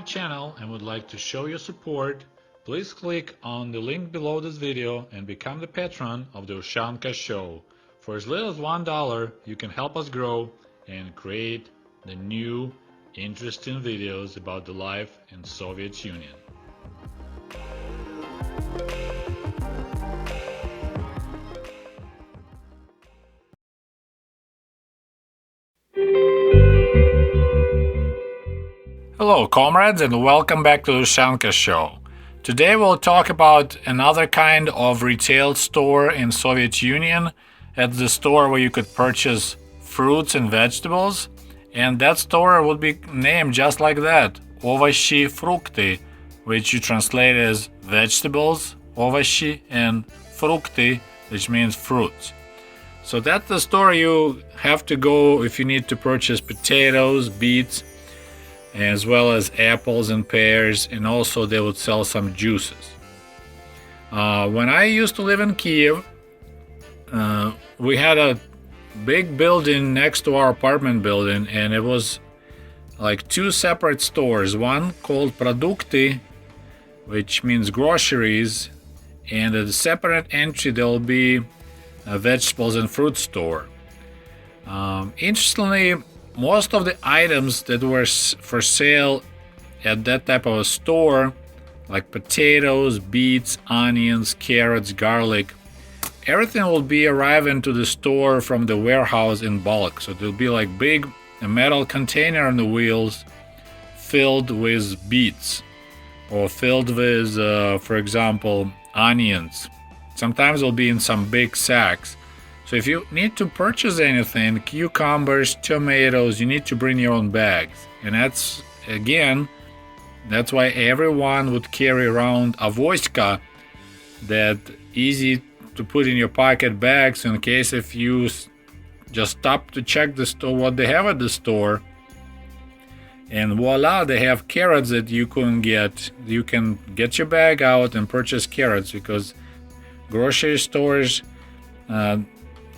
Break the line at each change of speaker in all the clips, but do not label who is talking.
channel and would like to show your support, please click on the link below this video and become the patron of the Ushanka Show. For as little as $1, you can help us grow and create the new, interesting videos about the life in Soviet Union. Hello comrades and welcome back to the Ushanka Show. Today we'll talk about another kind of retail store in Soviet Union. It's the store where you could purchase fruits and vegetables, and that store would be named just like that, Овощи, фрукты, which you translate as vegetables, овощи, and фрукты, which means fruits. So that's the store you have to go if you need to purchase potatoes, beets, as well as apples and pears, and also they would sell some juices. When I used to live in Kiev, we had a big building next to our apartment building, and it was like two separate stores, one called Продукты, which means groceries, and at a separate entry there will be a vegetables and fruit store. Interestingly, most of the items that were for sale at that type of a store, like potatoes, beets, onions, carrots, garlic, everything will be arriving to the store from the warehouse in bulk. So there'll be like big metal container on the wheels filled with beets or filled with, for example, onions. Sometimes it'll be in some big sacks. So if you need to purchase anything, cucumbers, tomatoes, you need to bring your own bags. And that's, again, that's why everyone would carry around avozka, that easy to put in your pocket bag, so in case if you just stop to check the store, what they have at the store, and voila, they have carrots that you couldn't get. You can get your bag out and purchase carrots, because grocery stores,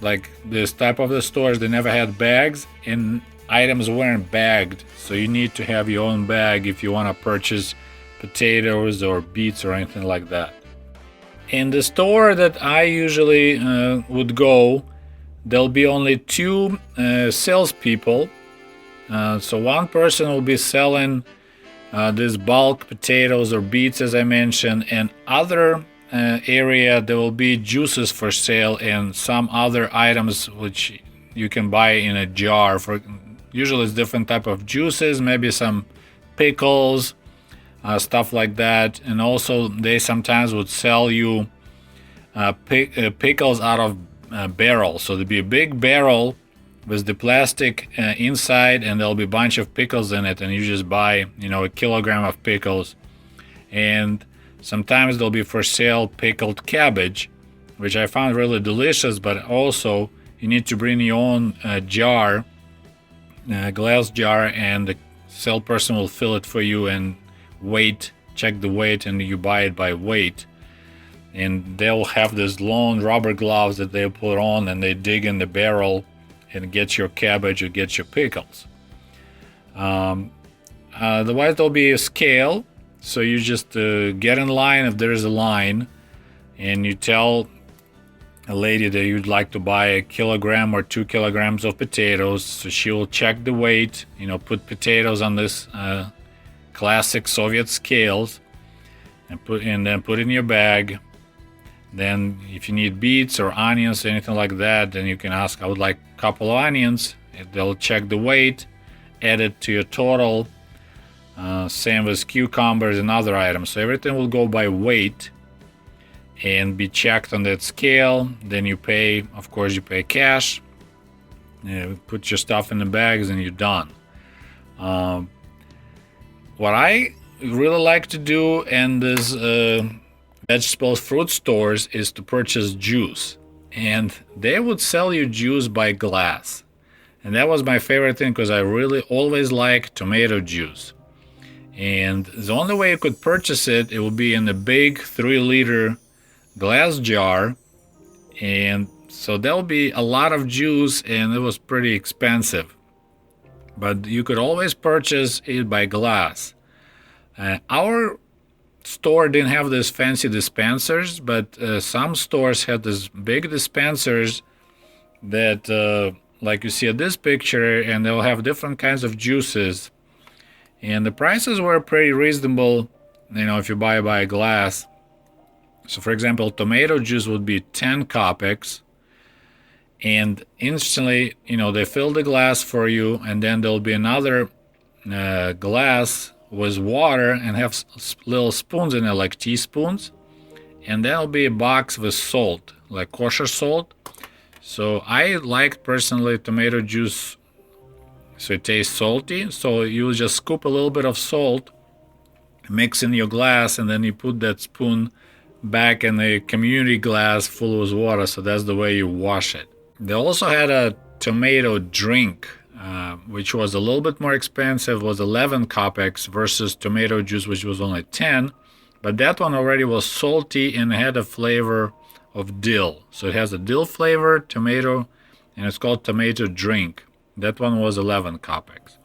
like this type of the stores, they never had bags and items weren't bagged, so you need to have your own bag if you want to purchase potatoes or beets or anything like that. In the store that I usually would go, there'll be only two salespeople. So one person will be selling this bulk potatoes or beets, as I mentioned, and other area there will be juices for sale and some other items which you can buy in a jar. For usually it's different type of juices, maybe some pickles, stuff like that. And also they sometimes would sell you pickles out of barrels. So there'll be a big barrel with the plastic inside, and there'll be a bunch of pickles in it, and you just buy, a kilogram of pickles. And sometimes they'll be for sale pickled cabbage, which I found really delicious, but also you need to bring your own jar, glass jar, and the salesperson will fill it for you and check the weight, and you buy it by weight. And they'll have this long rubber gloves that they put on, and they dig in the barrel and get your cabbage or get your pickles. Otherwise there'll be a scale. So you just get in line if there is a line, and you tell a lady that you'd like to buy a kilogram or 2 kilograms of potatoes. So she will check the weight, put potatoes on this classic Soviet scales, and then put in your bag. Then if you need beets or onions, anything like that, then you can ask, I would like a couple of onions. They'll check the weight, add it to your total. Same with cucumbers and other items. So everything will go by weight and be checked on that scale. Then you pay, of course, you pay cash. Put your stuff in the bags and you're done. What I really like to do in this vegetables fruit stores is to purchase juice. And they would sell you juice by glass. And that was my favorite thing, because I really always like tomato juice. And the only way you could purchase it, it would be in a big 3-liter glass jar. And so there will be a lot of juice, and it was pretty expensive. But you could always purchase it by glass. Our store didn't have these fancy dispensers, but some stores had these big dispensers that like you see at this picture, and they'll have different kinds of juices, and the prices were pretty reasonable, if you buy by a glass. So for example, tomato juice would be 10 kopecks, and instantly, they fill the glass for you, and then there'll be another glass with water and have little spoons in it, like teaspoons, and there'll be a box with salt, like kosher salt. So I like personally tomato juice, so it tastes salty. So you just scoop a little bit of salt, mix in your glass, and then you put that spoon back in a community glass full with water. So that's the way you wash it. They also had a tomato drink, which was a little bit more expensive, was 11 kopecks versus tomato juice, which was only 10. But that one already was salty and had a flavor of dill. So it has a dill flavor, tomato, and it's called tomato drink. That one was 11 kopecks.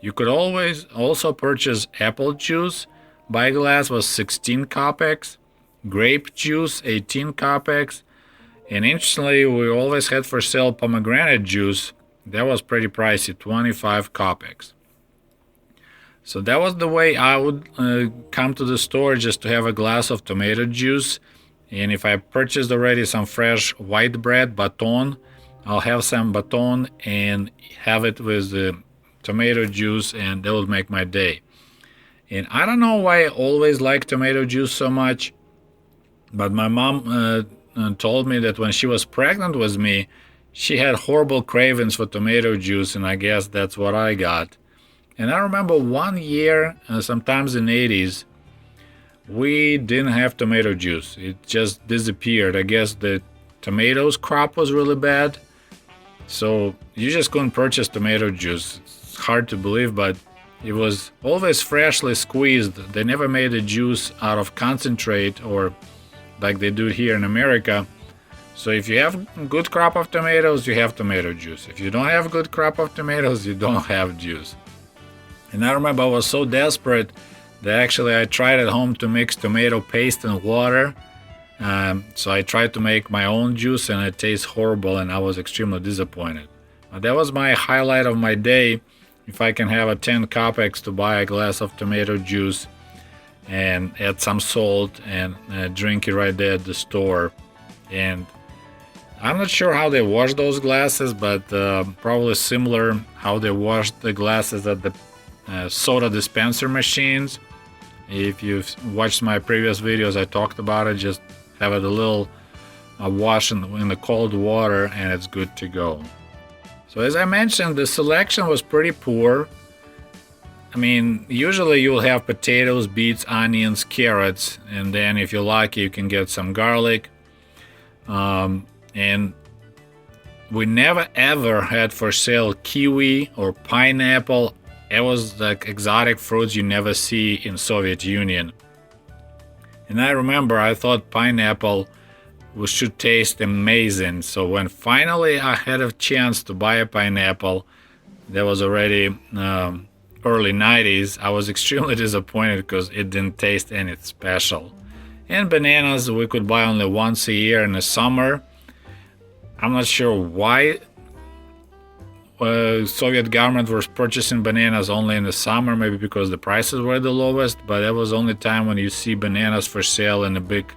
You could always also purchase apple juice by glass, was 16 kopecks, grape juice 18 kopecks, and interestingly, we always had for sale pomegranate juice. That was pretty pricey, 25 kopecks. So that was the way I would come to the store, just to have a glass of tomato juice. And if I purchased already some fresh white bread, baton, I'll have some baton and have it with the tomato juice, and that would make my day. And I don't know why I always like tomato juice so much, but my mom told me that when she was pregnant with me, she had horrible cravings for tomato juice, and I guess that's what I got. And I remember one year, sometimes in the 80s, we didn't have tomato juice. It just disappeared. I guess the tomatoes crop was really bad, so you just couldn't purchase tomato juice. It's hard to believe, but it was always freshly squeezed. They never made a juice out of concentrate or like they do here in America. So if you have a good crop of tomatoes, you have tomato juice. If you don't have a good crop of tomatoes, you don't have juice. And I remember I was so desperate that actually I tried at home to mix tomato paste and water. So I tried to make my own juice, and it tastes horrible, and I was extremely disappointed. That was my highlight of my day. If I can have a 10 kopecks to buy a glass of tomato juice and add some salt and drink it right there at the store. And I'm not sure how they wash those glasses, but probably similar how they wash the glasses at the soda dispenser machines. If you've watched my previous videos, I talked about it. Just have it a little wash in the cold water, and it's good to go. So as I mentioned, the selection was pretty poor. I mean, usually you'll have potatoes, beets, onions, carrots, and then if you're lucky, you can get some garlic. And we never ever had for sale kiwi or pineapple. It was like exotic fruits you never see in Soviet Union. And I remember I thought pineapple should taste amazing. So when finally I had a chance to buy a pineapple, that was already early 90s, I was extremely disappointed because it didn't taste any special. And bananas we could buy only once a year in the summer. I'm not sure why Soviet government was purchasing bananas only in the summer, maybe because the prices were the lowest, but that was the only time when you see bananas for sale in the big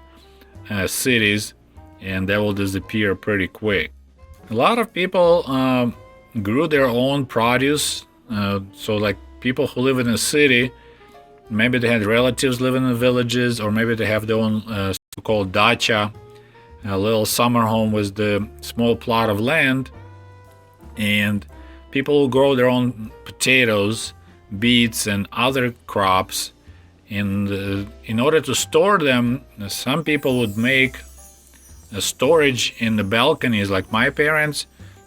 cities, and that will disappear pretty quick. A lot of people grew their own produce, so like people who live in a city, maybe they had relatives living in the villages, or maybe they have their own so-called dacha, a little summer home with the small plot of land. And people who grow their own potatoes, beets, and other crops, and in order to store them, some people would make a storage in the balconies. Like my parents,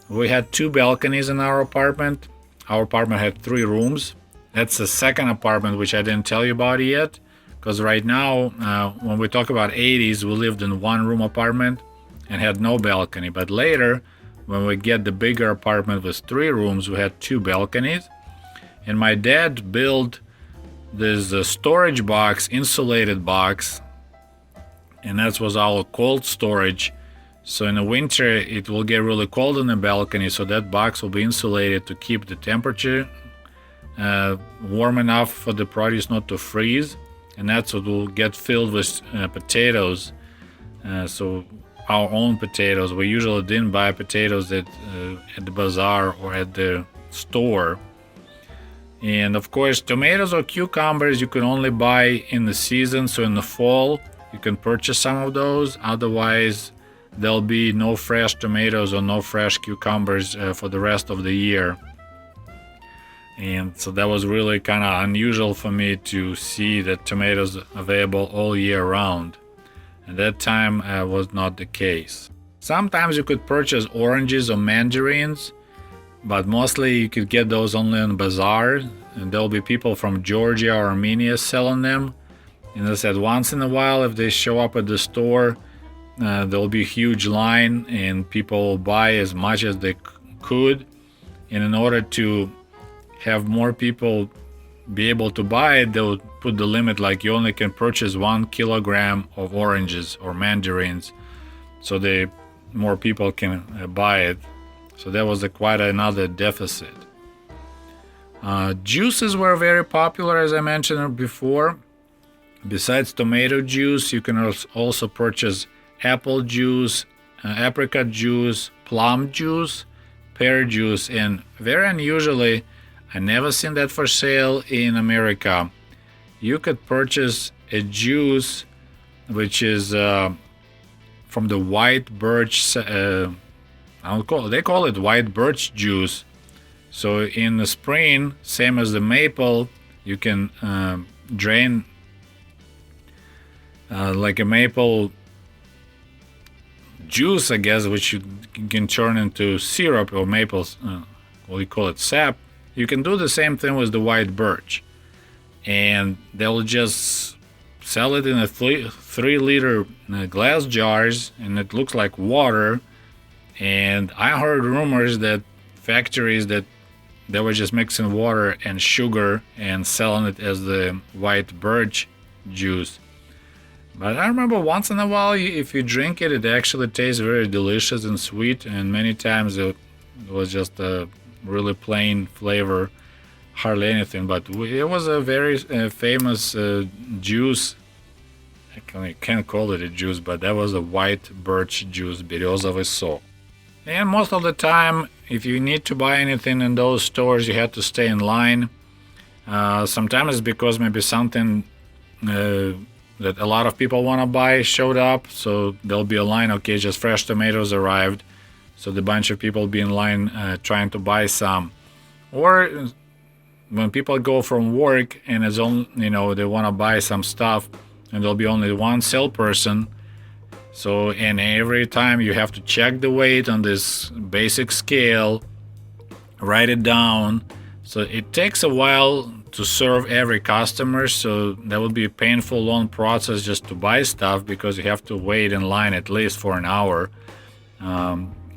we had 2 balconies in our apartment. Our apartment had 3 rooms. That's the second apartment, which I didn't tell you about yet, because right now, when we talk about 80s, we lived in 1-room apartment and had no balcony. But later, when we get the bigger apartment with 3 rooms, we had 2 balconies. And my dad built this storage box, insulated box, and that was our cold storage. So in the winter it will get really cold in the balcony, so that box will be insulated to keep the temperature warm enough for the produce not to freeze, and that's what will get filled with potatoes. So our own potatoes. We usually didn't buy potatoes at the bazaar or at the store. And of course, tomatoes or cucumbers you can only buy in the season. So in the fall you can purchase some of those. Otherwise, there'll be no fresh tomatoes or no fresh cucumbers for the rest of the year. And so that was really kind of unusual for me to see that tomatoes available all year round. At that time was not the case. Sometimes you could purchase oranges or mandarins, but mostly you could get those only on bazaar, and there'll be people from Georgia or Armenia selling them. And I said, once in a while, if they show up at the store, there'll be a huge line and people will buy as much as they could. And in order to have more people be able to buy it, they would put the limit like you only can purchase 1 kilogram of oranges or mandarins, so more people can buy it. So that was quite another deficit. Juices were very popular, as I mentioned before. Besides tomato juice, you can also purchase apple juice, apricot juice, plum juice, pear juice, and very unusually, I never seen that for sale in America. You could purchase a juice which is from the white birch. They call it white birch juice. So in the spring, same as the maple, you can drain like a maple juice, I guess, which you can turn into syrup or maple, we call it sap. You can do the same thing with the white birch, and they'll just sell it in a 3-liter glass jars, and it looks like water. And I heard rumors that factories that they were just mixing water and sugar and selling it as the white birch juice. But I remember once in a while, if you drink it, it actually tastes very delicious and sweet, and many times it was just a really plain flavor, hardly anything. But it was a very famous juice. I can't call it a juice, but that was a white birch juice, березовый сок. And most of the time, if you need to buy anything in those stores, you have to stay in line. Sometimes it's because maybe something that a lot of people want to buy showed up, so there'll be a line. Okay, just fresh tomatoes arrived, so the bunch of people be in line trying to buy some. Or when people go from work and it's only, they want to buy some stuff, and there'll be only one salesperson. So, and every time you have to check the weight on this basic scale, write it down. So it takes a while to serve every customer, so that would be a painful, long process just to buy stuff, because you have to wait in line at least for an hour,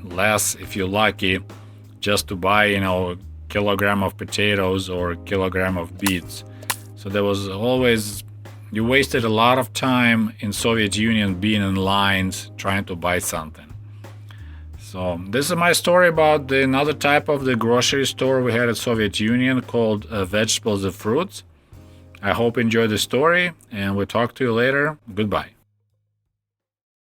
less if you're lucky, just to buy a kilogram of potatoes or a kilogram of beets. So there was always, you wasted a lot of time in Soviet Union being in lines trying to buy something. So this is my story about another type of the grocery store we had at Soviet Union called vegetables and fruits. I hope you enjoyed the story, and we'll talk to you later. Goodbye.